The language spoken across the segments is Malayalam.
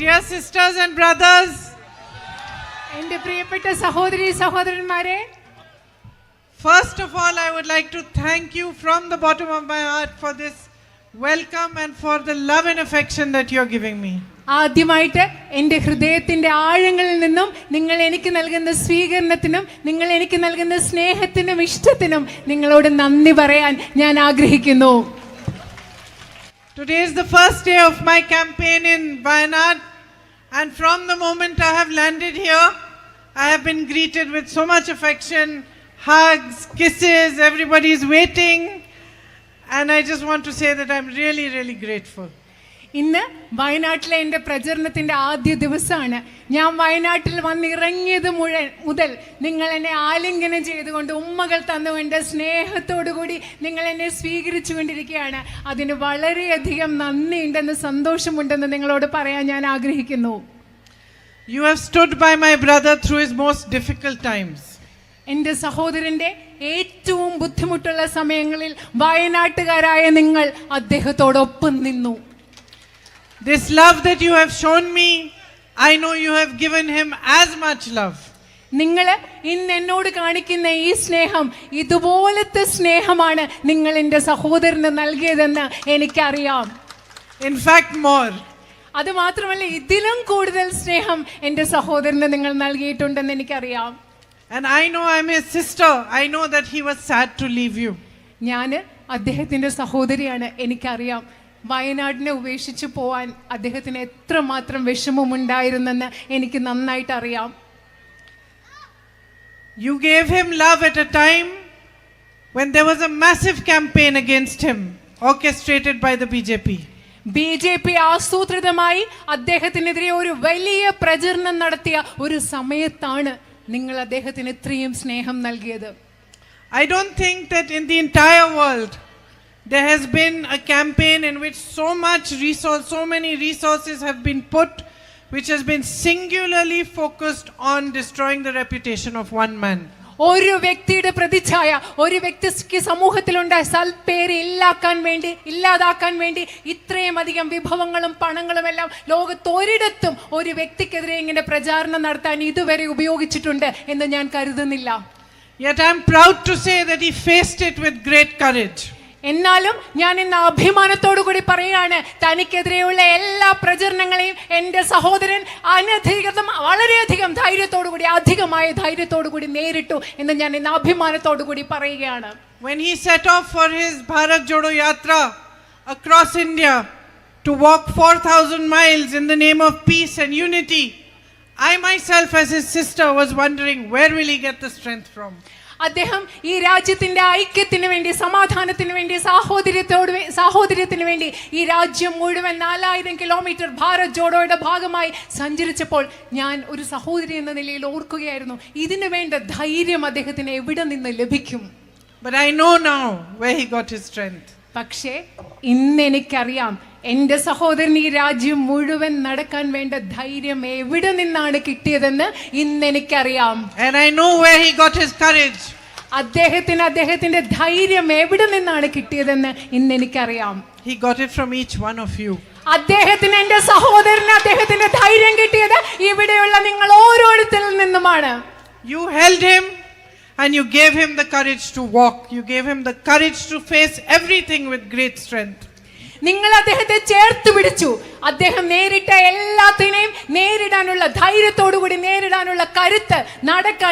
Dear sisters and brothers, എൻ്റെ പ്രിയപ്പെട്ട സഹോദരി സഹോദരന്മാരെ, first of all I would like to thank you from the bottom of my heart for this welcome and for the love and affection that you are giving me. ആദ്യമായിട്ട് എൻ്റെ ഹൃദയത്തിൻ്റെ ആഴങ്ങളിൽ നിന്നും നിങ്ങൾ എനിക്ക് നൽകുന്ന സ്വീകരണത്തിനും നിങ്ങൾ എനിക്ക് നൽകുന്ന സ്നേഹത്തിനും ഇഷ്ടത്തിനും നിങ്ങളോട് നന്ദി പറയാൻ ഞാൻ ആഗ്രഹിക്കുന്നു. Today is the first day of my campaign in Wayanad, and from the moment I have landed here, I have been greeted with so much affection, hugs, kisses, everybody is waiting, and I just want to say that I'm really, really grateful. ഇന്ന് വയനാട്ടിലെ എൻ്റെ പ്രചരണത്തിൻ്റെ ആദ്യ ദിവസമാണ്. ഞാൻ വയനാട്ടിൽ വന്നിറങ്ങിയത് മുതൽ നിങ്ങൾ എന്നെ ആലിംഗനം ചെയ്തുകൊണ്ട് ഉമ്മകൾ തന്നുകൊണ്ട് സ്നേഹത്തോടുകൂടി നിങ്ങൾ എന്നെ സ്വീകരിച്ചു കൊണ്ടിരിക്കുകയാണ്. അതിന് വളരെയധികം നന്ദിയുണ്ടെന്ന് സന്തോഷമുണ്ടെന്ന് നിങ്ങളോട് പറയാൻ ഞാൻ ആഗ്രഹിക്കുന്നു. You have stood by my brother through his most difficult times. എൻ്റെ സഹോദരൻ്റെ ഏറ്റവും ബുദ്ധിമുട്ടുള്ള സമയങ്ങളിൽ വയനാട്ടുകാരായ നിങ്ങൾ അദ്ദേഹത്തോടൊപ്പം നിന്നു. This love that you have shown me, I know you have given him as much love. നിങ്ങൾ ഇന്ന് എന്നോട് കാണിക്കുന്ന ഈ സ്നേഹം ഇതുപോലത്തെ സ്നേഹമാണ് നിങ്ങൾ എൻ്റെ സഹോദരന് നൽകിയതെന്ന് എനിക്കറിയാം. In fact, more. അത് മാത്രമല്ല, ഇതിലും കൂടുതൽ സ്നേഹം എൻ്റെ സഹോദരന് നിങ്ങൾ നൽകിയിട്ടുണ്ടെന്ന് എനിക്കറിയാം. And I know I'm his sister. I know that he was sad to leave you. ഞാൻ അദ്ദേഹത്തിൻ്റെ സഹോദരിയാണ്. എനിക്കറിയാം വയനാടിനെ ഉപേക്ഷിച്ച് പോവാൻ അദ്ദേഹത്തിന് എത്രമാത്രം വിഷമമുണ്ടായിരുന്നെന്ന് എനിക്ക് നന്നായിട്ട് അറിയാം. You gave him love at a time when there was a massive campaign against him, orchestrated by the BJP. BJP ആസൂത്രിതമായി അദ്ദേഹത്തിനെതിരെ ഒരു വലിയ പ്രചരണം നടത്തിയ ഒരു സമയത്താണ് നിങ്ങൾ അദ്ദേഹത്തിന് ഇത്രയും സ്നേഹം നൽകിയത്. I don't think that in the entire world there has been a campaign in which so many resources have been put, which has been singularly focused on destroying the reputation of one man. ഒരു വ്യക്തിയുടെ പ്രതിച്ഛായ, ഒരു വ്യക്തിക്ക് സമൂഹത്തിലുണ്ടായ സൽപ്പേര് ഇല്ലാതാക്കാൻ വേണ്ടി ഇത്രയും അധികം വിഭവങ്ങളും പണങ്ങളും എല്ലാം ലോകത്തൊരിടത്തും ഒരു വ്യക്തിക്കെതിരെ ഇങ്ങനെ പ്രചാരണം നടത്താൻ ഇതുവരെ ഉപയോഗിച്ചിട്ടുണ്ട് എന്ന് ഞാൻ കരുതുന്നില്ല. Yet I am proud to say that he faced it with great courage. എന്നാലും ഞാൻ ഇന്ന് അഭിമാനത്തോടു കൂടി പറയുകയാണ്, തനിക്കെതിരെയുള്ള എല്ലാ പ്രചരണങ്ങളെയും എൻ്റെ സഹോദരൻ വളരെയധികം അധികമായ ധൈര്യത്തോടു കൂടി നേരിട്ടു എന്ന് ഞാൻ ഇന്ന് അഭിമാനത്തോടു കൂടി പറയുകയാണ്. When he set off for his Bharat Jodo Yatra across India to walk 4,000 miles in the name of peace and unity, I myself as his sister was wondering where will he get the strength from. അദ്ദേഹം ഈ രാജ്യത്തിന്റെ ഐക്യത്തിന് വേണ്ടി, സമാധാനത്തിന് വേണ്ടി, സാഹോദര്യത്തിന് വേണ്ടി ഈ രാജ്യം മുഴുവൻ 4000 കിലോമീറ്റർ ഭാരത് ജോഡോയുടെ ഭാഗമായി സഞ്ചരിച്ചപ്പോൾ ഞാൻ ഒരു സഹോദരി എന്ന നിലയിൽ ഓർക്കുകയായിരുന്നു, ഇതിനു വേണ്ട ധൈര്യം അദ്ദേഹത്തിന് എവിടെ നിന്ന് ലഭിക്കും. But I know now where he got his strength. പക്ഷേ ഇന്ന് എനിക്കറിയാം എൻ്റെ സഹോദരൻ ഈ രാജ്യം മുഴുവൻ നടക്കാൻ വേണ്ട ധൈര്യം എവിടെ നിന്നാണ് കിട്ടിയതെന്ന് ഇന്ന് എനിക്കറിയാം. And I know where he got his courage. അദ്ദേഹത്തിന്റെ ധൈര്യം എവിടെ നിന്നാണ് കിട്ടിയതെന്ന് ഇന്ന് എനിക്കറിയാം. He got it from each one of you. അദ്ദേഹത്തിന്, എൻ്റെ സഹോദരന് അദ്ദേഹത്തിന്റെ ധൈര്യം കിട്ടിയത് ഇവിടെയുള്ള നിങ്ങൾ ഓരോരുത്തരിൽ നിന്നുമാണ്. You held him and you gave him the courage to walk. You gave him the courage to face everything with great strength. നിങ്ങൾ അദ്ദേഹത്തെ ചേർത്ത് പിടിച്ചു. അദ്ദേഹം നേരിട്ട എല്ലാത്തിനെയും നേരിടാനുള്ള ധൈര്യത്തോടുകൂടി നേരിടാനുള്ള കരുത്ത്,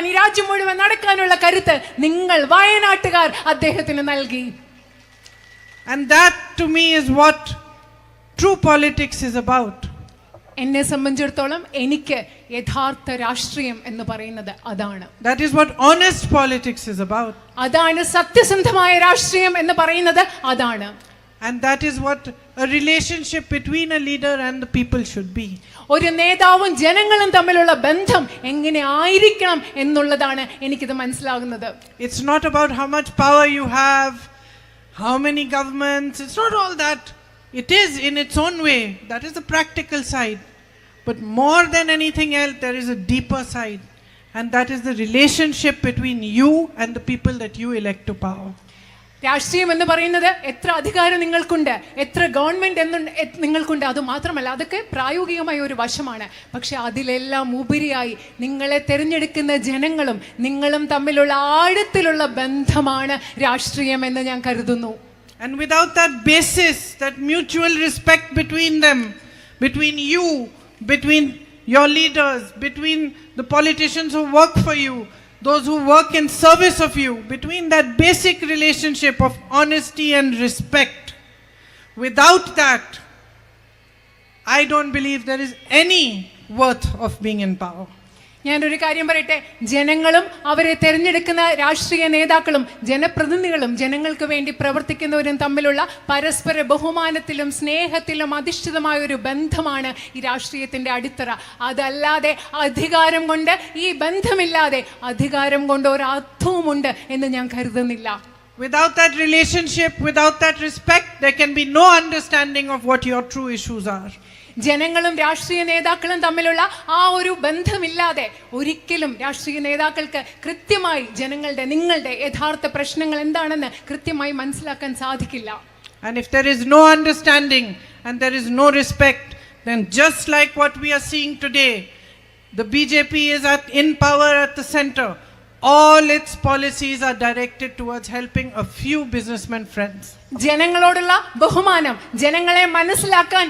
ഈ രാജ്യം മുഴുവൻ നടക്കാനുള്ള കരുത്ത് നിങ്ങൾ വയനാട്ടുകാർ അദ്ദേഹത്തിന് നൽകി. And that to me is what true politics is about. എന്നെ സംബന്ധിച്ചിടത്തോളം എനിക്ക് യഥാർത്ഥ രാഷ്ട്രീയം എന്ന് പറയുന്നത് അതാണ്. That is what honest politics is about. അതാണ് സത്യസന്ധമായ രാഷ്ട്രീയം എന്ന് പറയുന്നത് അതാണ്. And that is what a relationship between a leader and the people should be. ഒരു നേതാവും ജനങ്ങളും തമ്മിലുള്ള ബന്ധം എങ്ങനെ ആയിരിക്കണം എന്നുള്ളതാണ് എനിക്കിത് മനസ്സിലാകുന്നത്. It's not about how much power you have, how many governments. It's not all that. It is in its own way. That is the practical side. But more than anything else, there is a deeper side. And that is the relationship between you and the people that you elect to power. രാഷ്ട്രീയം എന്ന് പറയുന്നത് എത്ര അധികാരം നിങ്ങൾക്കുണ്ട്, എത്ര ഗവൺമെന്റ് നിങ്ങൾക്കുണ്ട്, അത് മാത്രമല്ല അതൊക്കെ പ്രായോഗികമായ ഒരു വശമാണ്. പക്ഷെ അതിലെല്ലാം ഉപരിയായി നിങ്ങളെ തിരഞ്ഞെടുക്കുന്ന ജനങ്ങളും നിങ്ങളും തമ്മിലുള്ള ആഴത്തിലുള്ള ബന്ധമാണ് രാഷ്ട്രീയം എന്ന് ഞാൻ കരുതുന്നു. And without that basis, that mutual respect between them, between you, between your leaders, between the politicians who work for you, those who work in service of you, between that basic relationship of honesty and respect, without that, I don't believe there is any worth of being in power. ഞാനൊരു കാര്യം പറയട്ടെ, ജനങ്ങളും അവരെ തിരഞ്ഞെടുക്കുന്ന രാഷ്ട്രീയ നേതാക്കളും ജനപ്രതിനിധികളും ജനങ്ങൾക്ക് വേണ്ടി പ്രവർത്തിക്കുന്നവരും തമ്മിലുള്ള പരസ്പര ബഹുമാനത്തിലും സ്നേഹത്തിലും അധിഷ്ഠിതമായ ഒരു ബന്ധമാണ് ഈ രാഷ്ട്രീയത്തിന്റെ അടിത്തറ. അതല്ലാതെ അധികാരം കൊണ്ട്, ഈ ബന്ധമില്ലാതെ അധികാരം കൊണ്ട് ഒരു അർത്ഥവുമുണ്ട് എന്ന് ഞാൻ കരുതുന്നില്ല. Without that relationship, without that respect, there can be no understanding of what your true issues are. ജനങ്ങളും രാഷ്ട്രീയ നേതാക്കളും തമ്മിലുള്ള ആ ഒരു ബന്ധമില്ലാതെ ഒരിക്കലും രാഷ്ട്രീയ നേതാക്കൾക്ക് കൃത്യമായി നിങ്ങളുടെ യഥാർത്ഥ പ്രശ്നങ്ങൾ എന്താണെന്ന് കൃത്യമായി മനസ്സിലാക്കാൻ സാധിക്കില്ല. And if there is no understanding and there is no respect, then just like what we are seeing today, the BJP is in power at the center. All its policies are directed towards helping a few businessmen friends. ജനങ്ങളോടുള്ള ബഹുമാനം, ജനങ്ങളെ മനസ്സിലാക്കാൻ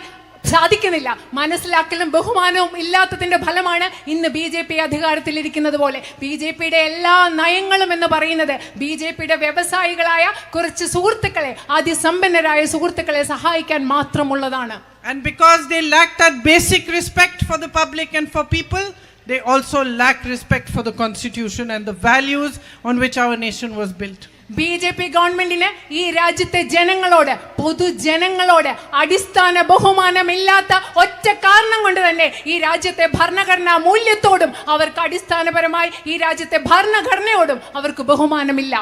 സാധിക്കുന്നില്ല. മനസ്സിലാക്കലും ബഹുമാനവും ഇല്ലാത്തതിന്റെ ഫലമാണ് ഇന്ന് BJP അധികാരത്തിലിരിക്കുന്നത് പോലെ. BJPയുടെ എല്ലാ നയങ്ങളും എന്ന് പറയുന്നത് BJPയുടെ വ്യവസായികളായ കുറച്ച് സുഹൃത്തുക്കളെ, അതിസമ്പന്നരായ സുഹൃത്തുക്കളെ സഹായിക്കാൻ മാത്രമുള്ളതാണ്. And because they lack that basic respect for the public and for people, they also lack respect for the constitution and the values on which our nation was built. BJP ഗവൺമെന്റിന് ഈ രാജ്യത്തെ ജനങ്ങളോട്, പൊതുജനങ്ങളോട് അടിസ്ഥാന ബഹുമാനമില്ലാത്ത ഒറ്റ കാരണം കൊണ്ട് തന്നെ ഈ രാജ്യത്തെ ഭരണഘടനാ മൂല്യത്തോടും അവർക്ക് അടിസ്ഥാനപരമായി ഈ രാജ്യത്തെ ഭരണഘടനയോടും അവർക്ക് ബഹുമാനമില്ല.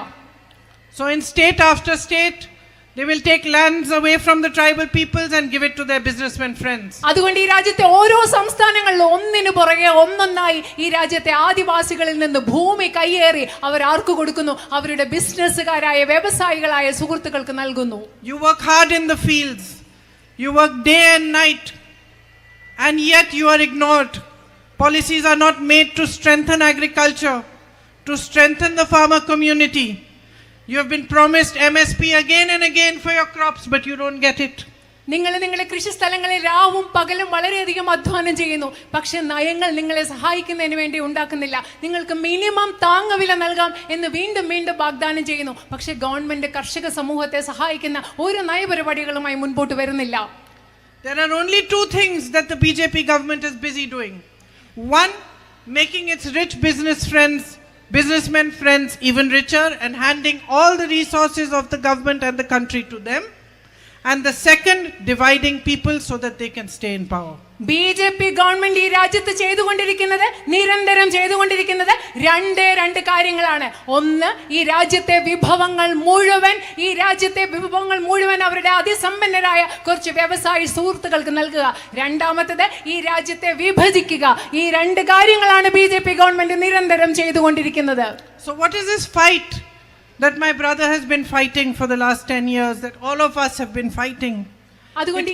So in state after state, they will take lands away from the tribal peoples and give it to their businessmen friends. അതുകൊണ്ട് ഈ രാജ്യത്തെ ഓരോ സംസ്ഥാനങ്ങളിലും ഒന്നിനു പുറകെ ഒന്നൊന്നായി ഈ രാജ്യത്തെ ആദിവാസികളിൽ നിന്ന് ഭൂമി കയ്യേറി അവർ ആർക്ക് കൊടുക്കുന്നു? അവരുടെ ബിസിനസ്സുകാരായ വ്യവസായികളായ സുഹൃത്തുക്കൾക്ക് നൽകുന്നു. You work hard in the fields, you work day and night, and yet you are ignored. Policies are not made to strengthen agriculture, to strengthen the farmer community. You have been promised MSP again and again for your crops, but you don't get it. നിങ്ങൾ നിങ്ങളുടെ കൃഷി സ്ഥലങ്ങളിൽ രാവും പകലും വളരെയധികം അധ്വാനം ചെയ്യുന്നു, പക്ഷെ നയങ്ങൾ നിങ്ങളെ സഹായിക്കുന്നതിന് വേണ്ടി ഉണ്ടാക്കുന്നില്ല. നിങ്ങൾക്ക് മിനിമം താങ്ങുവില നൽകാം എന്ന് വീണ്ടും വീണ്ടും വാഗ്ദാനം ചെയ്യുന്നു, പക്ഷെ ഗവൺമെന്റ് കർഷക സമൂഹത്തെ സഹായിക്കുന്ന ഒരു നയപരിപാടികളുമായി മുൻപോട്ട് വരുന്നില്ല. There are only two things that the BJP government is busy doing. One, making its rich businessmen friends even richer and handing all the resources of the government and the country to them. And the second, dividing people so that they can stay in power. BJP government ഈ രാജ്യത്ത് നിരന്തരം ചെയ്തുകൊണ്ടിരിക്കുന്നത് രണ്ട് കാര്യങ്ങളാണ്. ഒന്ന്, ഈ രാജ്യത്തെ വിഭവങ്ങൾ മുഴുവൻ അവരുടെ അതിസമ്പന്നരായ കുറച്ച് വ്യവസായ സുഹൃത്തുക്കൾക്ക് നൽകുക. രണ്ടാമത്തേത്, ഈ രാജ്യത്തെ വിഭജിക്കുക. ഈ രണ്ട് കാര്യങ്ങളാണ് BJP ഗവൺമെന്റ് നിരന്തരം ചെയ്തുകൊണ്ടിരിക്കുന്നത്. So what is this fight that my brother has been fighting for the last 10 years, that all of us have been fighting? അതുകൊണ്ട്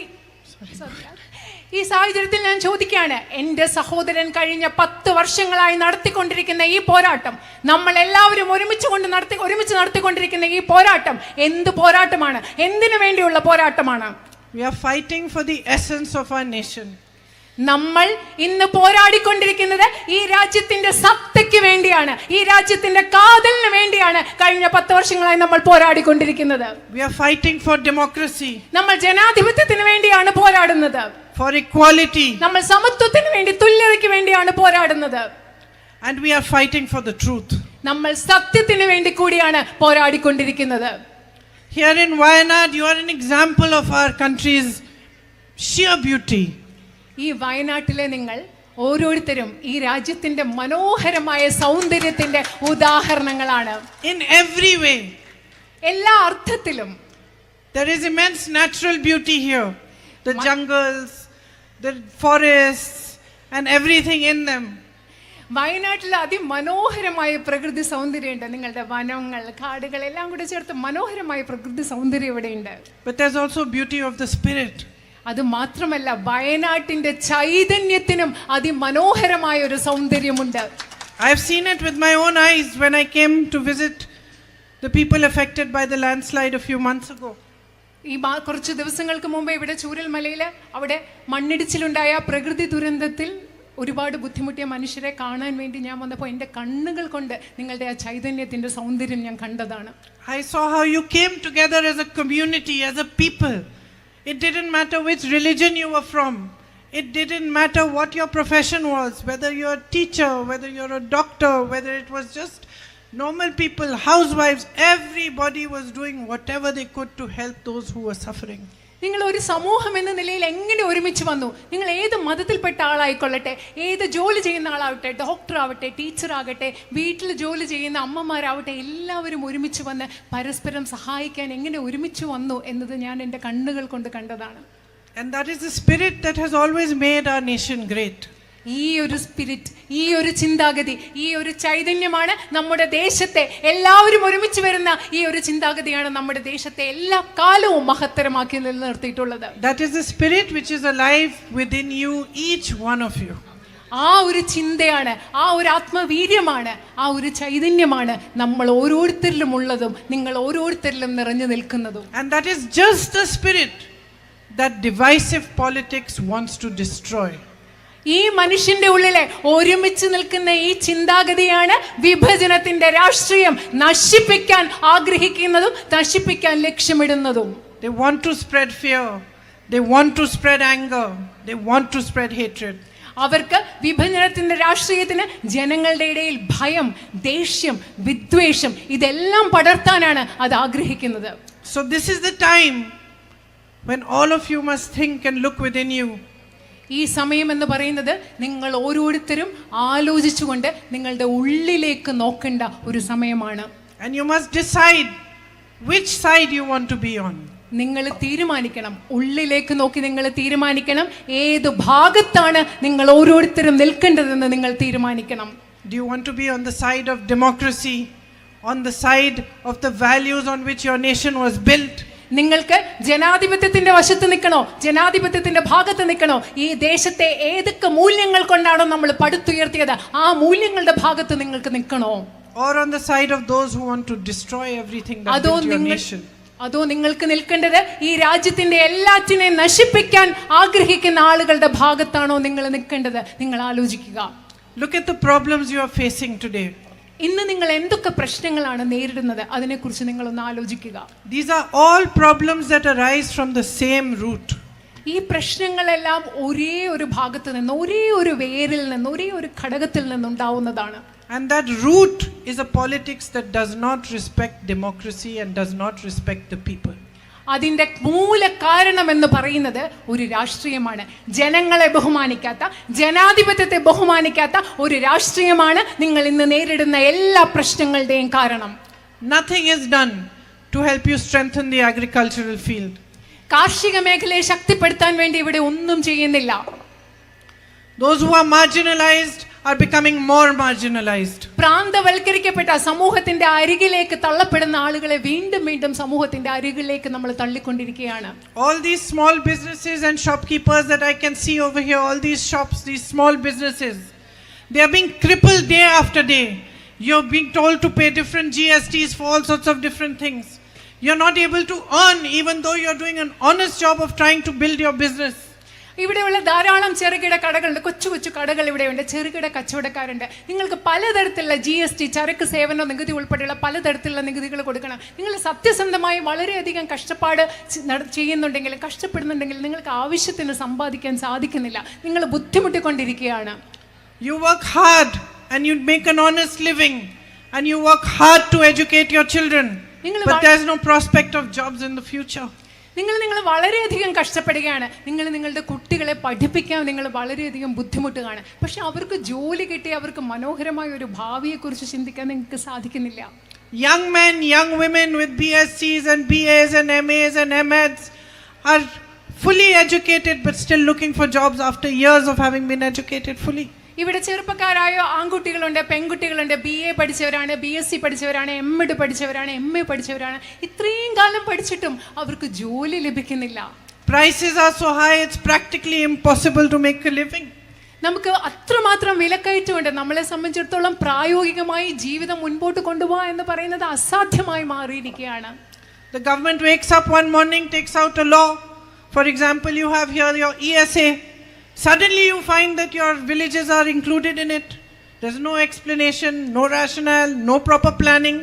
ഈ സാഹചര്യത്തിൽ ഞാൻ ചോദിക്കുകയാണ്, എൻ്റെ സഹോദരൻ കഴിഞ്ഞ 10 വർഷങ്ങളായി നടത്തിക്കൊണ്ടിരിക്കുന്ന ഈ പോരാട്ടം, നമ്മൾ എല്ലാവരും ഒരുമിച്ച് നടത്തിക്കൊണ്ടിരിക്കുന്ന ഈ പോരാട്ടം എന്ത് പോരാട്ടമാണ്? എന്തിനു വേണ്ടിയുള്ള പോരാട്ടമാണ്? We are fighting for the essence of our nation. നമ്മൾ ഇന്ന് പോരാടിക്കൊണ്ടിരിക്കുന്നത് ഈ രാജ്യത്തിന്റെ സത്തയ്ക്ക് വേണ്ടിയാണ്, ഈ രാജ്യത്തിന്റെ കാതലിന് വേണ്ടിയാണ്. കഴിഞ്ഞ 10 വർഷങ്ങളായി നമ്മൾ പോരാടിക്കൊണ്ടിരിക്കുന്നത്. We are fighting for democracy. നമ്മൾ ജനാധിപത്യത്തിന് വേണ്ടിയാണ് പോരാടുന്നത്. For equality. നമ്മൾ സമത്വത്തിന് വേണ്ടി, തുല്യതയ്ക്ക് വേണ്ടിയാണ് പോരാടുന്നത്. And we are fighting for the truth. നമ്മൾ സത്യത്തിന് വേണ്ടി കൂടിയാണ് പോരാടിക്കൊണ്ടിരിക്കുന്നത്. Here in Wayanad, you are an example of our country's sheer beauty. ഈ വയനാട്ടിലെ നിങ്ങൾ ഓരോരുത്തരും ഈ രാജ്യത്തിന്റെ മനോഹരമായ സൗന്ദര്യത്തിന്റെ ഉദാഹരണങ്ങളാണ്. In every way. എല്ലാ അർത്ഥത്തിലും. There is immense natural beauty here. The jungles, the forests and everything in them. വയനാട്ടിൽ അതിമനോഹരമായ പ്രകൃതി സൗന്ദര്യമുണ്ട്. നിങ്ങളുടെ വനങ്ങൾ, കാടുകൾ എല്ലാം കൂടെ ചേർത്ത് മനോഹരമായ പ്രകൃതി സൗന്ദര്യം ഇവിടെയുണ്ട്. But there's also beauty of the spirit. അത് മാത്രമല്ല, വയനാട്ടിന്റെ ചൈതന്യത്തിനും അതിമനോഹരമായ ഒരു സൗന്ദര്യമുണ്ട്. I've seen it with my own eyes when I came to visit the people affected by the landslide a few months ago. ഈ കുറച്ച് ദിവസങ്ങൾക്ക് മുമ്പ് ഇവിടെ ചൂരൽമലയിൽ അവിടെ മണ്ണിടിച്ചിലുണ്ടായ പ്രകൃതി ദുരന്തത്തിൽ ഒരുപാട് ബുദ്ധിമുട്ടിയ മനുഷ്യരെ കാണാൻ വേണ്ടി ഞാൻ വന്നപ്പോൾ എൻ്റെ കണ്ണുകൾ കൊണ്ട് നിങ്ങളുടെ ആ ചൈതന്യത്തിൻ്റെ സൗന്ദര്യം ഞാൻ കണ്ടതാണ്. I saw how you came together as a community, as a people. It didn't matter which religion you were from. It didn't matter what your profession was, whether you're a teacher, whether you're a doctor, whether it was just normal people, housewives. Everybody was doing whatever they could to help those who were suffering. നിങ്ങൾ ഒരു സമൂഹം എന്ന നിലയിൽ എങ്ങനെ ഒരുമിച്ച് വന്നു? നിങ്ങൾ ഏത് മതത്തിൽപ്പെട്ട ആളായിക്കൊള്ളട്ടെ, ഏത് ജോലി ചെയ്യുന്ന ആളാവട്ടെ, ഡോക്ടർ ആവട്ടെ, ടീച്ചർ ആകട്ടെ, വീട്ടിൽ ജോലി ചെയ്യുന്ന അമ്മമാരാവട്ടെ, എല്ലാവരും ഒരുമിച്ച് വന്ന് പരസ്പരം സഹായിക്കാൻ എങ്ങനെ ഒരുമിച്ച് വന്നു എന്നത് ഞാൻ എൻ്റെ കണ്ണുകൾ കൊണ്ട് കണ്ടതാണ്. And that is the spirit that has always made our nation great. ഈ ഒരു സ്പിരിറ്റ്, ഈ ഒരു ചിന്താഗതി, ഈ ഒരു ചൈതന്യമാണ് നമ്മുടെ ദേശത്തെ, എല്ലാവരും ഒരുമിച്ച് വരുന്ന ഈ ഒരു ചിന്താഗതിയാണ് നമ്മുടെ ദേശത്തെ എല്ലാ കാലവും മഹത്തരമാക്കി നിലനിർത്തിയിട്ടുള്ളത്. That is the spirit which is alive within you, each one of you. ആ ഒരു ചിന്തയാണ്, ആ ഒരു ആത്മവീര്യമാണ്, ആ ഒരു ചൈതന്യമാണ് നമ്മൾ ഓരോരുത്തരിലും ഉള്ളതും നിങ്ങൾ ഓരോരുത്തരിലും നിറഞ്ഞു നിൽക്കുന്നതും. And that is just the spirit that divisive politics wants to destroy. ഈ മനുഷ്യന്റെ ഉള്ളിലെ ഒരുമിച്ച് നിൽക്കുന്ന ഈ ചിന്താഗതിയാണ് വിഭജനത്തിന്റെ രാഷ്ട്രീയം നശിപ്പിക്കാൻ ആഗ്രഹിക്കുന്നതും നശിപ്പിക്കാൻ ലക്ഷ്യമിടുന്നതും. They want to spread fear, they want to spread anger, they want to spread hatred. അവർക്ക് വിഭജനത്തിന്റെ രാഷ്ട്രീയത്തിന് ജനങ്ങളുടെ ഇടയിൽ ഭയം, ദേഷ്യം, വിദ്വേഷം ഇതെല്ലാം പടർത്താനാണ് അത് ആഗ്രഹിക്കുന്നത്. So this is the time when all of you must think and look within you. ഈ സമയം എന്ന് പറയുന്നത് നിങ്ങൾ ഓരോരുത്തരും ആലോചിച്ചുകൊണ്ട് നിങ്ങളുടെ ഉള്ളിലേക്ക് നോക്കേണ്ട ഒരു സമയമാണ്. And you must decide which side you want to be on. നിങ്ങൾ തീരുമാനിക്കണം, ഉള്ളിലേക്ക് നോക്കി നിങ്ങൾ തീരുമാനിക്കണം ഏത് ഭാഗത്താണ് നിങ്ങൾ ഓരോരുത്തരും നിൽക്കേണ്ടതെന്ന് നിങ്ങൾ തീരുമാനിക്കണം. Do you want to be on the side of democracy, on the side of the values on which your nation was built? നിങ്ങൾക്ക് ജനാധിപത്യത്തിന്റെ വശത്ത് നിൽക്കണോ, ജനാധിപത്യത്തിന്റെ ഭാഗത്ത് നിൽക്കണോ? ഈ ദേശത്തെ ഏതൊക്കെ മൂല്യങ്ങൾ കൊണ്ടാണോ നമ്മൾ പടുത്തുയർത്തിയത് ആ മൂല്യങ്ങളുടെ ഭാഗത്ത് നിങ്ങൾക്ക് നിൽക്കണോ? Or on the side of those who want to destroy everything that built your nation? അതോ നിങ്ങൾക്ക് നിൽക്കേണ്ടത് ഈ രാജ്യത്തിന്റെ എല്ലാറ്റിനെയും നശിപ്പിക്കാൻ ആഗ്രഹിക്കുന്ന ആളുകളുടെ ഭാഗത്താണോ നിങ്ങൾ നിൽക്കേണ്ടത്? നിങ്ങൾ ആലോചിക്കുക. Look at the problems you are facing today. ഇന്ന് നിങ്ങൾ എന്തൊക്കെ പ്രശ്നങ്ങളാണ് നേരിടുന്നത് അതിനെക്കുറിച്ച് നിങ്ങളൊന്ന് ആലോചിക്കുക. These are all problems that arise from the same root. ഈ പ്രശ്നങ്ങളെല്ലാം ഒരേ ഒരു ഭാഗത്ത് നിന്ന്, ഒരേ ഒരു വേരിൽ നിന്ന്, ഒരേ ഒരു ഘടകത്തിൽ നിന്നുണ്ടാവുന്നതാണ്. And that root is a politics that does not respect democracy and does not respect the people. അതിൻ്റെ മൂല കാരണം എന്ന് പറയുന്നത് ഒരു രാഷ്ട്രീയമാണ്. ജനങ്ങളെ ബഹുമാനിക്കാത്ത, ജനാധിപത്യത്തെ ബഹുമാനിക്കാത്ത ഒരു രാഷ്ട്രീയമാണ് നിങ്ങൾ ഇന്ന് നേരിടുന്ന എല്ലാ പ്രശ്നങ്ങളുടെയും കാരണം. Nothing is done to help you strengthen the agricultural field. കാർഷിക മേഖലയെ ശക്തിപ്പെടുത്താൻ വേണ്ടി ഇവിടെ ഒന്നും ചെയ്യുന്നില്ല. Those who are marginalized are becoming more marginalized. പ്രാന്തവൽക്കരിക്കപ്പെട്ട സമൂഹത്തിന്റെ അരികിലേക്ക് തള്ളപ്പെടുന്ന ആളുകളെ വീണ്ടും വീണ്ടും സമൂഹത്തിന്റെ അരികിലേക്ക് നമ്മൾ തള്ളിക്കൊണ്ടിരിക്കുകയാണ്. All these small businesses and shopkeepers that I can see over here, all these shops, these small businesses, they are being crippled day after day. You're being told to pay different GSTs for all sorts of different things. You're not able to earn even though you're doing an honest job of trying to build your business. ഇവിടെയുള്ള ധാരാളം ചെറുകിട കടകളുണ്ട്, കൊച്ചു കൊച്ചു കടകൾ ഇവിടെയുണ്ട്, ചെറുകിട കച്ചവടക്കാരുണ്ട്. നിങ്ങൾക്ക് പലതരത്തിലുള്ള GST, ചരക്ക് സേവന നികുതി ഉൾപ്പെടെയുള്ള പലതരത്തിലുള്ള നികുതികൾ കൊടുക്കണം. നിങ്ങൾ സത്യസന്ധമായി വളരെയധികം കഷ്ടപ്പാട് ചെയ്യുന്നുണ്ടെങ്കിലും കഷ്ടപ്പെടുന്നുണ്ടെങ്കിലും നിങ്ങൾക്ക് ആവശ്യത്തിന് സമ്പാദിക്കാൻ സാധിക്കുന്നില്ല. നിങ്ങൾ ബുദ്ധിമുട്ടിക്കൊണ്ടിരിക്കുകയാണ്. You work hard and you make an honest living and you work hard to educate your children, but there's no prospect of jobs in the future. നിങ്ങൾ വളരെയധികം കഷ്ടപ്പെടുകയാണ്. നിങ്ങളുടെ കുട്ടികളെ പഠിപ്പിക്കാൻ നിങ്ങൾ വളരെയധികം ബുദ്ധിമുട്ടുകയാണ്. പക്ഷെ അവർക്ക് ജോലി കിട്ടി അവർക്ക് മനോഹരമായ ഒരു ഭാവിയെക്കുറിച്ച് ചിന്തിക്കാൻ നിങ്ങൾക്ക് സാധിക്കുന്നില്ല. Young men, young women with BScs and BAs and MAs and MAds are fully educated but still looking for jobs after years of having been educated fully. ഇവിടെ ചെറുപ്പക്കാരായ ആൺകുട്ടികളുണ്ട്, പെൺകുട്ടികളുണ്ട്, BA പഠിച്ചവരാണ്, BSc പഠിച്ചവരാണ്, MEd പഠിച്ചവരാണ്, MA പഠിച്ചവരാണ്. ഇത്രയും കാലം പഠിച്ചിട്ടും അവർക്ക് ജോലി ലഭിക്കുന്നില്ല. Prices are so high, it's practically impossible to make a living. നമുക്ക് അത്രമാത്രം വിലക്കയറ്റമുണ്ട്. നമ്മളെ സംബന്ധിച്ചിടത്തോളം പ്രായോഗികമായി ജീവിതം മുൻപോട്ട് കൊണ്ടുപോകുക എന്ന് പറയുന്നത് അസാധ്യമായി മാറിയിരിക്കുകയാണ്. The government wakes up one morning, takes out a law. For example, you have here your ESA. Suddenly you find that your villages are included in it. There's no explanation, no rationale, no proper planning.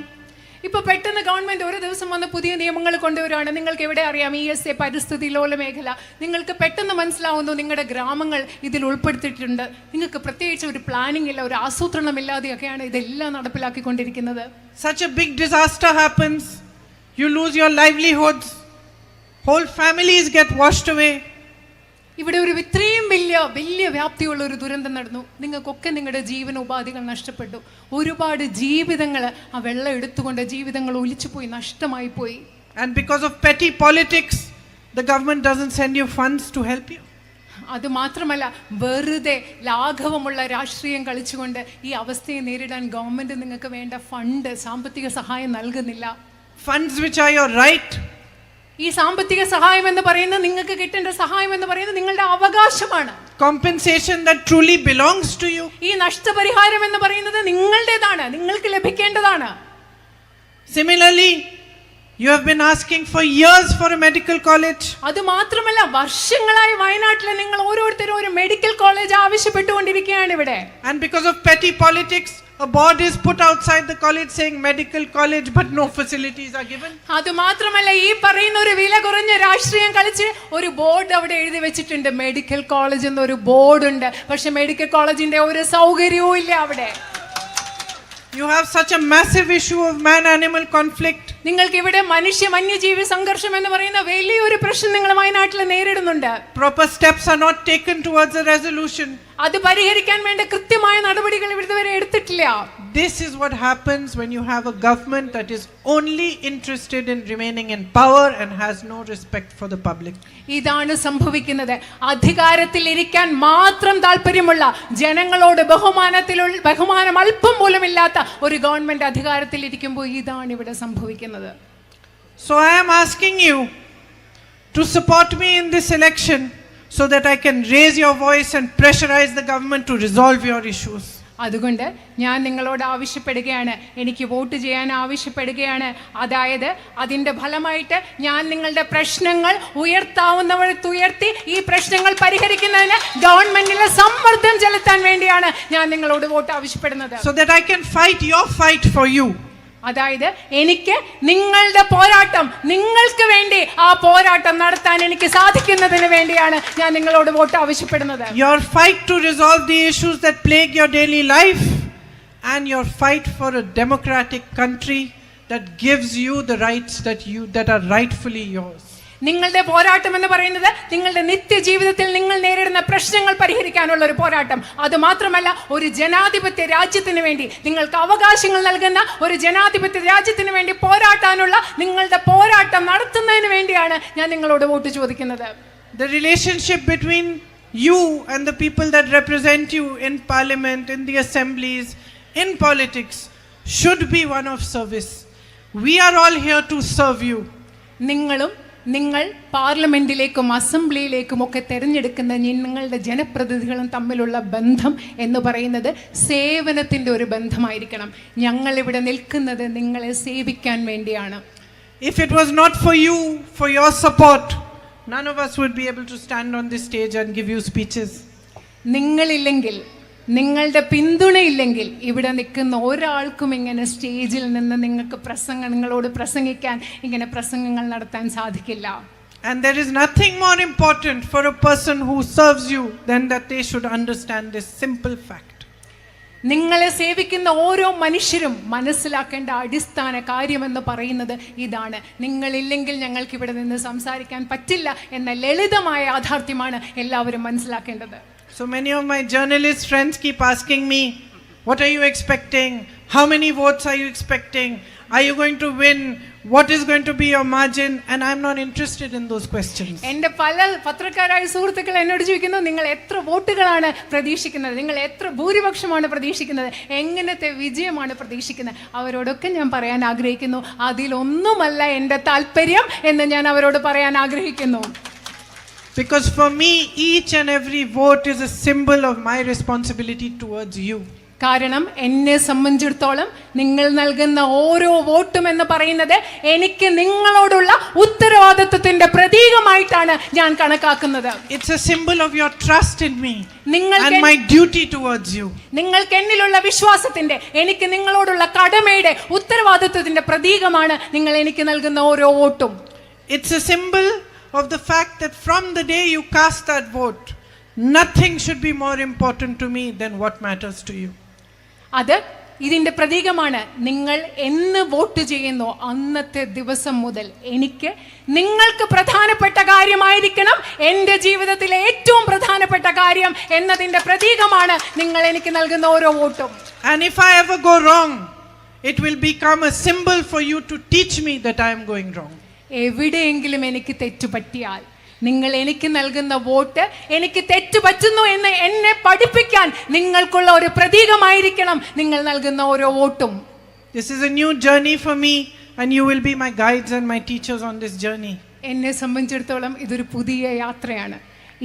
ഇപ്പോൾ പെട്ടെന്ന് ഗവൺമെന്റ് ഒരു ദിവസം വന്ന് പുതിയ നിയമങ്ങൾ കൊണ്ടുവരികയാണ്. നിങ്ങൾക്ക് എവിടെ അറിയാം ESA പരിസ്ഥിതി ലോല മേഖല? നിങ്ങൾക്ക് പെട്ടെന്ന് മനസ്സിലാവുന്നു നിങ്ങളുടെ ഗ്രാമങ്ങൾ ഇതിൽ ഉൾപ്പെടുത്തിയിട്ടുണ്ട്. നിങ്ങൾക്ക് പ്രത്യേകിച്ച് ഒരു പ്ലാനിംഗ് ഇല്ല, ഒരു ആസൂത്രണമില്ലാതെയൊക്കെയാണ് ഇതെല്ലാം നടപ്പിലാക്കിക്കൊണ്ടിരിക്കുന്നത്. Such a big disaster happens, you lose your livelihoods, whole families get washed away. ഇവിടെ ഒരു ഇത്രയും വലിയ വ്യാപ്തിയുള്ള ഒരു ദുരന്തം നടന്നു. നിങ്ങൾക്കൊക്കെ നിങ്ങളുടെ ജീവനോപാധികൾ നഷ്ടപ്പെട്ടു. ഒരുപാട് ജീവിതങ്ങൾ ആ വെള്ളം എടുത്തുകൊണ്ട് ജീവിതങ്ങൾ ഒലിച്ചുപോയി, നഷ്ടമായി പോയി. And because of petty politics, the government doesn't send you funds to help you. അത് മാത്രമല്ല, വെറുതെ ലാഘവമുള്ള രാഷ്ട്രീയം കളിച്ചുകൊണ്ട് ഈ അവസ്ഥയെ നേരിടാൻ ഗവൺമെന്റ് നിങ്ങൾക്ക് വേണ്ട ഫണ്ട്, സാമ്പത്തിക സഹായം നൽകുന്നില്ല. Funds which are your right. ഈ സാമ്പത്തിക സഹായം എന്ന് പറയുന്നത്, നിങ്ങൾക്ക് കിട്ടേണ്ട സഹായം എന്ന് പറയുന്നത് നിങ്ങളുടെ അവകാശമാണ്. Compensation that truly belongs to you. ഈ നഷ്ടപരിഹാരം എന്ന് പറയുന്നത് നിങ്ങളുടേതാണ്, നിങ്ങൾക്ക് ലഭിക്കേണ്ടതാണ്. Similarly, you have been asking for years for a medical college. അത് മാത്രമല്ല, വർഷങ്ങളായി വയനാട്ടിൽ നിങ്ങൾ ഓരോരുത്തരും ഒരു മെഡിക്കൽ കോളേജ് ആവശ്യപ്പെട്ടുകൊണ്ടിരിക്കുകയാണ് ഇവിടെ. And because of petty politics, a board is put outside the college saying medical college, but no facilities are given. അത് മാത്രമല്ല, ഈ പറയുന്ന ഒരു വില കുറഞ്ഞ രാഷ്ട്രീയം കളിച്ച് ഒരു ബോർഡ് അവിടെ എഴുതി വെച്ചിട്ടുണ്ട്, മെഡിക്കൽ കോളേജ് എന്നൊരു ബോർഡ് ഉണ്ട്. പക്ഷെ മെഡിക്കൽ കോളേജിന്റെ ഒരു സൗകര്യവും ഇല്ല അവിടെ. You have such a massive issue of man-animal conflict. നിങ്ങൾക്ക് ഇവിടെ വന്യജീവി സംഘർഷം എന്ന് പറയുന്ന വലിയൊരു പ്രശ്നം നിങ്ങൾ വയനാട്ടിൽ നേരിടുന്നുണ്ട്. Proper steps are not taken towards a resolution. അത് പരിഹരിക്കാൻ വേണ്ട കൃത്യമായ നടപടികൾ ഇതുവരെ എടുത്തിട്ടില്ല. This is what happens when you have a government that is only interested in remaining in power and has no respect for the public. ഇതാണ് സംഭവിക്കുന്നത്. അധികാരത്തിൽ ഇരിക്കാൻ മാത്രം താല്പര്യമുള്ള, ജനങ്ങളോട് ബഹുമാനം അല്പം പോലും ഇല്ലാത്ത ഒരു ഗവൺമെന്റ് അധികാരത്തിൽ ഇരിക്കുമ്പോൾ ഇതാണ് ഇവിടെ സംഭവിക്കുന്നത്. So I am asking you to support me in this election so that I can raise your voice and pressurize the government to resolve your issues. അതുകൊണ്ട് ഞാൻ നിങ്ങളോട് ആവശ്യപ്പെടുകയാണ്, എനിക്ക് വോട്ട് ചെയ്യാൻ ആവശ്യപ്പെടുകയാണ്. അതായത് അതിൻ്റെ ഫലമായിട്ട് ഞാൻ നിങ്ങളുടെ പ്രശ്നങ്ങൾ ഉയർത്തി ഈ പ്രശ്നങ്ങൾ പരിഹരിക്കുന്നതിന് ഗവൺമെന്റിലെ സമ്മർദ്ദം ചെലുത്താൻ വേണ്ടിയാണ് ഞാൻ നിങ്ങളോട് വോട്ട് ആവശ്യപ്പെടുന്നത്. So that I can fight your fight for you. അതായത് എനിക്ക് നിങ്ങളുടെ പോരാട്ടം, നിങ്ങൾക്ക് വേണ്ടി ആ പോരാട്ടം നടത്താൻ എനിക്ക് സാധിക്കുന്നതിന് വേണ്ടിയാണ് ഞാൻ നിങ്ങളോട് വോട്ട് ആവശ്യപ്പെടുന്നത്. Your fight to resolve the issues that plague your daily life and your fight for a democratic country that gives you the rights that are rightfully yours. നിങ്ങളുടെ പോരാട്ടം എന്ന് പറയുന്നത് നിങ്ങളുടെ നിത്യജീവിതത്തിൽ നിങ്ങൾ നേരിടുന്ന പ്രശ്നങ്ങൾ പരിഹരിക്കാനുള്ള ഒരു പോരാട്ടം. അത് മാത്രമല്ല, ഒരു ജനാധിപത്യ രാജ്യത്തിന് വേണ്ടി നിങ്ങൾക്ക് അവകാശങ്ങൾ നൽകുന്ന ഒരു ജനാധിപത്യ രാജ്യത്തിന് വേണ്ടി പോരാട്ടാനുള്ള നിങ്ങളുടെ പോരാട്ടം നടത്തുന്നതിന് വേണ്ടിയാണ് ഞാൻ നിങ്ങളോട് വോട്ട് ചോദിക്കുന്നത്. The relationship between you and the people that represent you in parliament, in the assemblies, in politics should be one of service. We are all here to serve you. നിങ്ങൾ പാർലമെന്റിലേക്കും അസംബ്ലിയിലേക്കും ഒക്കെ തിരഞ്ഞെടുക്കുന്ന നിങ്ങളുടെ ജനപ്രതിനിധികളും തമ്മിലുള്ള ബന്ധം എന്ന് പറയുന്നത് സേവനത്തിൻ്റെ ഒരു ബന്ധമായിരിക്കണം. ഞങ്ങൾ ഇവിടെ നിൽക്കുന്നത് നിങ്ങളെ സേവിക്കാൻ വേണ്ടിയാണ്. If it was not for you, for your support, none of us would be able to stand on this stage and give you speeches. നിങ്ങളില്ലെങ്കിൽ, നിങ്ങളുടെ പിന്തുണയില്ലെങ്കിൽ ഇവിടെ നിൽക്കുന്ന ഒരാൾക്കും ഇങ്ങനെ സ്റ്റേജിൽ നിന്ന് നിങ്ങളോട് പ്രസംഗിക്കാൻ, ഇങ്ങനെ പ്രസംഗങ്ങൾ നടത്താൻ സാധിക്കില്ല. And there is nothing more important for a person who serves you than that they should understand this simple fact. നിങ്ങളെ സേവിക്കുന്ന ഓരോ മനുഷ്യരും മനസ്സിലാക്കേണ്ട അടിസ്ഥാന കാര്യമെന്ന് പറയുന്നത് ഇതാണ്: നിങ്ങളില്ലെങ്കിൽ ഞങ്ങൾക്ക് ഇവിടെ നിന്ന് സംസാരിക്കാൻ പറ്റില്ല എന്ന ലളിതമായ യാഥാർത്ഥ്യമാണ് എല്ലാവരും മനസ്സിലാക്കേണ്ടത്. So many of my journalist friends keep asking me, what are you expecting? How many votes are you expecting? Are you going to win? what is going to be your margin, and I'm not interested in those questions. എൻ്റെ പല പത്രക്കാരായ സുഹൃത്തുക്കൾ എന്നോട് ചോദിക്കുന്നു, നിങ്ങൾ എത്ര വോട്ടുകളാണ് പ്രതീക്ഷിക്കുന്നത്, നിങ്ങൾ എത്ര ഭൂരിപക്ഷമാണ് പ്രതീക്ഷിക്കുന്നത്, എങ്ങനത്തെ വിജയമാണ് പ്രതീക്ഷിക്കുന്നത്. അവരോടൊക്കെ ഞാൻ പറയാൻ ആഗ്രഹിക്കുന്നു, അതിലൊന്നുമല്ല എൻ്റെ താല്പര്യം എന്ന് ഞാൻ അവരോട് പറയാൻ ആഗ്രഹിക്കുന്നു. Because for me, each and every vote is a symbol of my responsibility towards you. കാരണം എന്നെ സംബന്ധിച്ചിടത്തോളം നിങ്ങൾ നൽകുന്ന ഓരോ വോട്ടും എന്ന് പറയുന്നത് എനിക്ക് നിങ്ങളോടുള്ള ഉത്തരവാദിത്വത്തിന്റെ പ്രതീകമായിട്ടാണ് ഞാൻ കണക്കാക്കുന്നത്. It's a symbol of your trust in me നിങ്ങൾക്ക് and my duty towards you. നിങ്ങൾക്ക് എന്നിലുള്ള വിശ്വാസത്തിന്റെ, എനിക്ക് നിങ്ങളോടുള്ള കടമയുടെ, ഉത്തരവാദിത്വത്തിന്റെ പ്രതീകമാണ് നിങ്ങൾ എനിക്ക് നൽകുന്ന ഓരോ വോട്ടും. It's a symbol of the fact that from the day you cast that vote, nothing should be more important to me than what matters to you. അത് ഇതിന്റെ പ്രതീകമാണ്. നിങ്ങൾ എന്ന് വോട്ട് ചെയ്യുന്നു അന്നത്തെ ദിവസം മുതൽ എനിക്ക് നിങ്ങൾക്ക് പ്രധാനപ്പെട്ട കാര്യമായിരിക്കണം എൻ്റെ ജീവിതത്തിലെ ഏറ്റവും പ്രധാനപ്പെട്ട കാര്യം എന്നതിന്റെ പ്രതീകമാണ് നിങ്ങൾ എനിക്ക് നൽകുന്ന ഓരോ വോട്ടും. And if I ever go wrong, it will become a symbol for you to teach me that I am going wrong. എവിടെയെങ്കിലും എനിക്ക് തെറ്റുപറ്റിയാൽ നിങ്ങൾ എനിക്ക് നൽകുന്ന വോട്ട് എനിക്ക് തെറ്റുപറ്റുന്നു എന്ന് എന്നെ പഠിപ്പിക്കാൻ നിങ്ങൾക്കുള്ള ഒരു പ്രതീകമായിരിക്കണം നിങ്ങൾ നൽകുന്ന ഓരോ വോട്ടും. This is a new journey for me, and you will be my guides and my teachers on this journey. എന്നെ സംബന്ധിച്ചിടത്തോളം ഇതൊരു പുതിയ യാത്രയാണ്.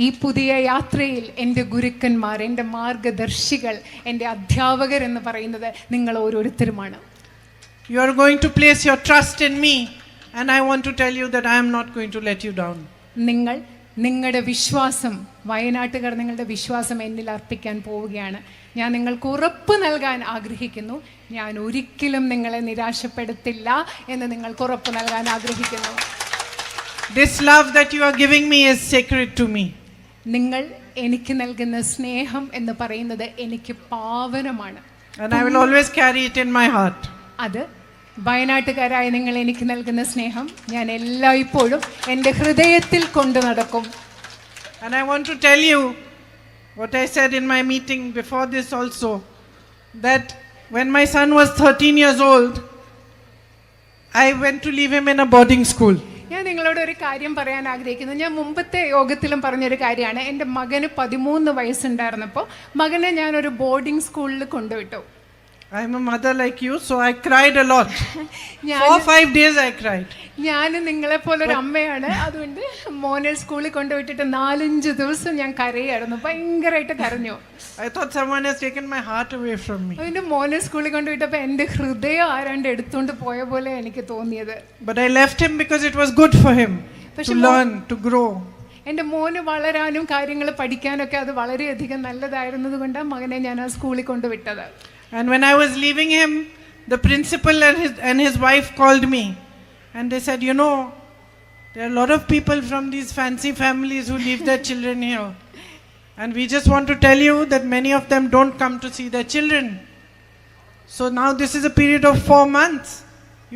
ഈ പുതിയ യാത്രയിൽ എൻ്റെ ഗുരുക്കന്മാർ, എൻ്റെ മാർഗദർശികൾ, എൻ്റെ അധ്യാപകർ എന്ന് പറയുന്നത് നിങ്ങൾ ഓരോരുത്തരുമാണ്. You are going to place your trust in me, and I want to tell you that I am not going to let you down. നിങ്ങൾ നിങ്ങളുടെ വിശ്വാസം, വയനാട്ടുകാർ നിങ്ങളുടെ വിശ്വാസം എന്നിൽ അർപ്പിക്കാൻ പോവുകയാണ്. ഞാൻ നിങ്ങൾക്ക് ഉറപ്പ് നൽകാൻ ആഗ്രഹിക്കുന്നു, ഞാൻ ഒരിക്കലും നിങ്ങളെ നിരാശപ്പെടുത്തില്ല എന്ന് നിങ്ങൾക്ക് ഉറപ്പ് നൽകാൻ ആഗ്രഹിക്കുന്നു. This love that you are giving me is sacred to me. നിങ്ങൾ എനിക്ക് നൽകുന്ന സ്നേഹം എന്ന് പറയുന്നത് എനിക്ക് പാവനമാണ്. And I will always carry it in my heart. അത് വയനാട്ടുകാരായ നിങ്ങൾ എനിക്ക് നൽകുന്ന സ്നേഹം ഞാൻ എല്ലായ്പ്പോഴും എൻ്റെ ഹൃദയത്തിൽ കൊണ്ടു നടക്കും. And I want to tell you what I said in my meeting before this also, that when my son was 13 years old, I went to leave him in a boarding school. ഞാൻ നിങ്ങളോട് ഒരു കാര്യം പറയാൻ ആഗ്രഹിക്കുന്നു. ഞാൻ മുമ്പത്തെ യോഗത്തിലും പറഞ്ഞൊരു കാര്യമാണ്. എൻ്റെ മകന് 13 വയസ്സുണ്ടായിരുന്നപ്പോൾ മകനെ ഞാനൊരു ബോർഡിംഗ് സ്കൂളിൽ കൊണ്ടുവിട്ടു. I am a mother like you, so I cried a lot. 4-5 days I cried. ഞാൻ നിങ്ങളെപ്പോലൊരു അമ്മയാണ്. അതുകൊണ്ട് മോനെ സ്കൂളിൽ കൊണ്ടുവിട്ടിട്ട് 4-5 ദിവസം ഞാൻ കരയായിരുന്നു, ഭയങ്കരമായിട്ട് കരഞ്ഞു. I thought someone has taken my heart away from me. അതിൻ്റെ മോനെ സ്കൂളിൽ കൊണ്ടുവിട്ടപ്പോൾ എൻ്റെ ഹൃദയം ആരാണ്ട് എടുത്തുകൊണ്ട് പോയ പോലെ എനിക്ക് തോന്നിയത്. But I left him because it was good for him to learn, to grow. എൻ്റെ മോന് വളരാനും കാര്യങ്ങൾ പഠിക്കാനൊക്കെ അത് വളരെയധികം നല്ലതായിരുന്നത് കൊണ്ടാണ് മകനെ ഞാൻ ആ സ്കൂളിൽ കൊണ്ടുവിട്ടത്. And when I was leaving him, the principal and his wife called me, and they said, you know, there are a lot of people from these fancy families who leave their children here, and we just want to tell you that many of them don't come to see their children. So now this is a period of 4 months.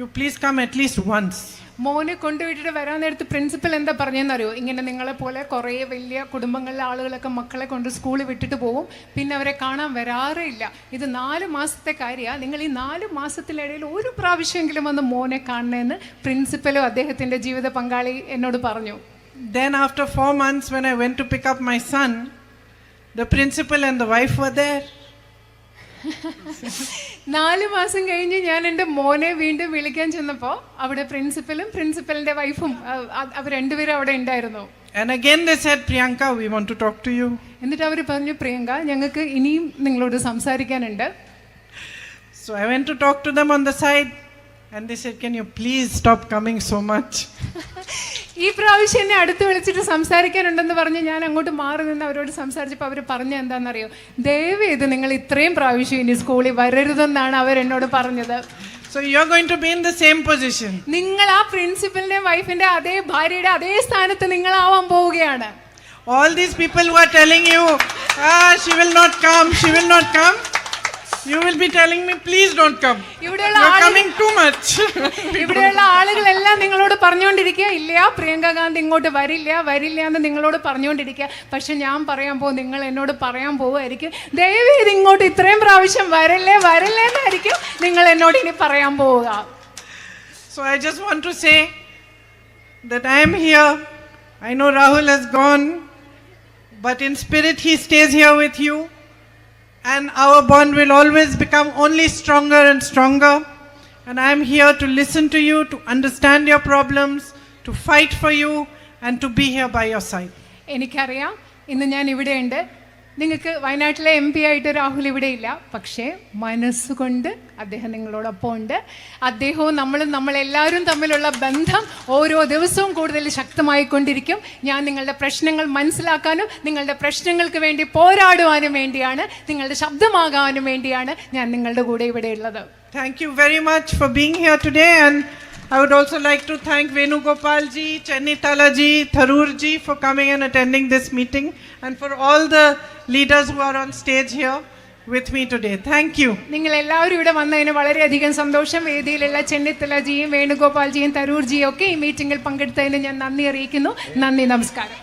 You please come at least once. മോനെ കൊണ്ടുവിട്ടിട്ട് വരാൻ നേരത്ത് പ്രിൻസിപ്പൽ എന്താ പറഞ്ഞതെന്നറിയോ? ഇങ്ങനെ നിങ്ങളെപ്പോലെ കുറേ വലിയ കുടുംബങ്ങളിലെ ആളുകളൊക്കെ മക്കളെ കൊണ്ട് സ്കൂളിൽ വിട്ടിട്ട് പോകും, പിന്നെ അവരെ കാണാൻ വരാറേ ഇല്ല. ഇത് 4 മാസത്തെ കാര്യമാണ്. നിങ്ങൾ ഈ 4 മാസത്തിനിടയിൽ ഒരു പ്രാവശ്യമെങ്കിലും വന്ന് മോനെ കാണണമെന്ന് പ്രിൻസിപ്പലും അദ്ദേഹത്തിൻ്റെ ജീവിത പങ്കാളി എന്നോട് പറഞ്ഞു. Then after 4 months, when I went to pick up my son, the principal and the wife were there. 4 മാസം കഴിഞ്ഞ് ഞാൻ എൻ്റെ മോനെ വീണ്ടും വിളിക്കാൻ ചെന്നപ്പോൾ അവിടെ പ്രിൻസിപ്പലും പ്രിൻസിപ്പലിൻ്റെ വൈഫും അവർ രണ്ടുപേരും അവിടെ ഉണ്ടായിരുന്നു. And again they said, Priyanka, we want to talk to you. എന്നിട്ട് അവർ പറഞ്ഞു, പ്രിയങ്ക, ഞങ്ങൾക്ക് ഇനിയും നിങ്ങളോട് സംസാരിക്കാനുണ്ട്. So I went to talk to them on the side, and they said, can you please stop coming so much? ഈ പ്രാവശ്യം എന്നെ അടുത്ത് വിളിച്ചിട്ട് സംസാരിക്കാനുണ്ടെന്ന് പറഞ്ഞ് ഞാൻ അങ്ങോട്ട് മാറി നിന്ന് അവരോട് സംസാരിച്ചപ്പോൾ അവർ പറഞ്ഞ എന്താണെന്നറിയോ? ദയവേത് നിങ്ങൾ ഇത്രയും പ്രാവശ്യം ഇനി സ്കൂളിൽ വരരുതെന്നാണ് അവരെന്നോട് പറഞ്ഞത്. So you're going to be in the same position. നിങ്ങൾ ആ പ്രിൻസിപ്പലിന്റെ വൈഫിന്റെ അതേ ഭാര്യയുടെ അതേ സ്ഥാനത്ത് നിങ്ങളാവാൻ പോവുകയാണ്. All these people who are telling you, she will not come, she will not come, you will be telling me, please don't come. You are coming too much. ഇവിടെയുള്ള ആളുകളെല്ലാം നിങ്ങളോട് പറഞ്ഞുകൊണ്ടിരിക്കുക, ഇല്ല പ്രിയങ്ക ഗാന്ധി ഇങ്ങോട്ട് വരില്ല എന്ന് നിങ്ങളോട് പറഞ്ഞുകൊണ്ടിരിക്കുക. പക്ഷെ ഞാൻ നിങ്ങൾ എന്നോട് പറയാൻ പോവുമായിരിക്കും, ദയവേത് ഇങ്ങോട്ട് ഇത്രയും പ്രാവശ്യം വരല്ലേ എന്നായിരിക്കും നിങ്ങൾ എന്നോട് ഇനി പറയാൻ പോവുക. So So I just want to say that I am here. I know Rahul has gone, but in spirit he stays here with you, and our bond will always become only stronger and stronger. And I am here to listen to you, to understand your problems, to fight for you, and to be here by your side. എനിക്കറിയാം ഇന്ന് ഞാൻ ഇവിടെയുണ്ട്. നിങ്ങൾക്ക് വയനാട്ടിലെ MP ആയിട്ട് രാഹുൽ ഇവിടെയില്ല, പക്ഷേ മനസ്സുകൊണ്ട് അദ്ദേഹം നിങ്ങളോടൊപ്പം ഉണ്ട്. അദ്ദേഹവും നമ്മളെല്ലാവരും തമ്മിലുള്ള ബന്ധം ഓരോ ദിവസവും കൂടുതൽ ശക്തമായിക്കൊണ്ടിരിക്കും. ഞാൻ നിങ്ങളുടെ പ്രശ്നങ്ങൾ മനസ്സിലാക്കാനും നിങ്ങളുടെ പ്രശ്നങ്ങൾക്ക് വേണ്ടി പോരാടുവാനും വേണ്ടിയാണ്, നിങ്ങളുടെ ശബ്ദമാകാനും വേണ്ടിയാണ് ഞാൻ നിങ്ങളുടെ കൂടെ ഇവിടെയുള്ളത്. Thank you very much for being here today, and I would also like to thank Venugopal ji, Chennitala ji, Tharoor ji for coming and attending this meeting, and for all the leaders who are on stage here with me today. Thank you. നിങ്ങൾ എല്ലാവരും ഇവിടെ വന്നതിന് വളരെയധികം സന്തോഷം. വേദിയിലുള്ള ചെന്നിത്തല ജിയും വേണുഗോപാൽ ജിയും തരൂർ ജിയും ഒക്കെ ഈ മീറ്റിംഗിൽ പങ്കെടുത്തതിന് ഞാൻ നന്ദി അറിയിക്കുന്നു. നന്ദി, നമസ്കാരം.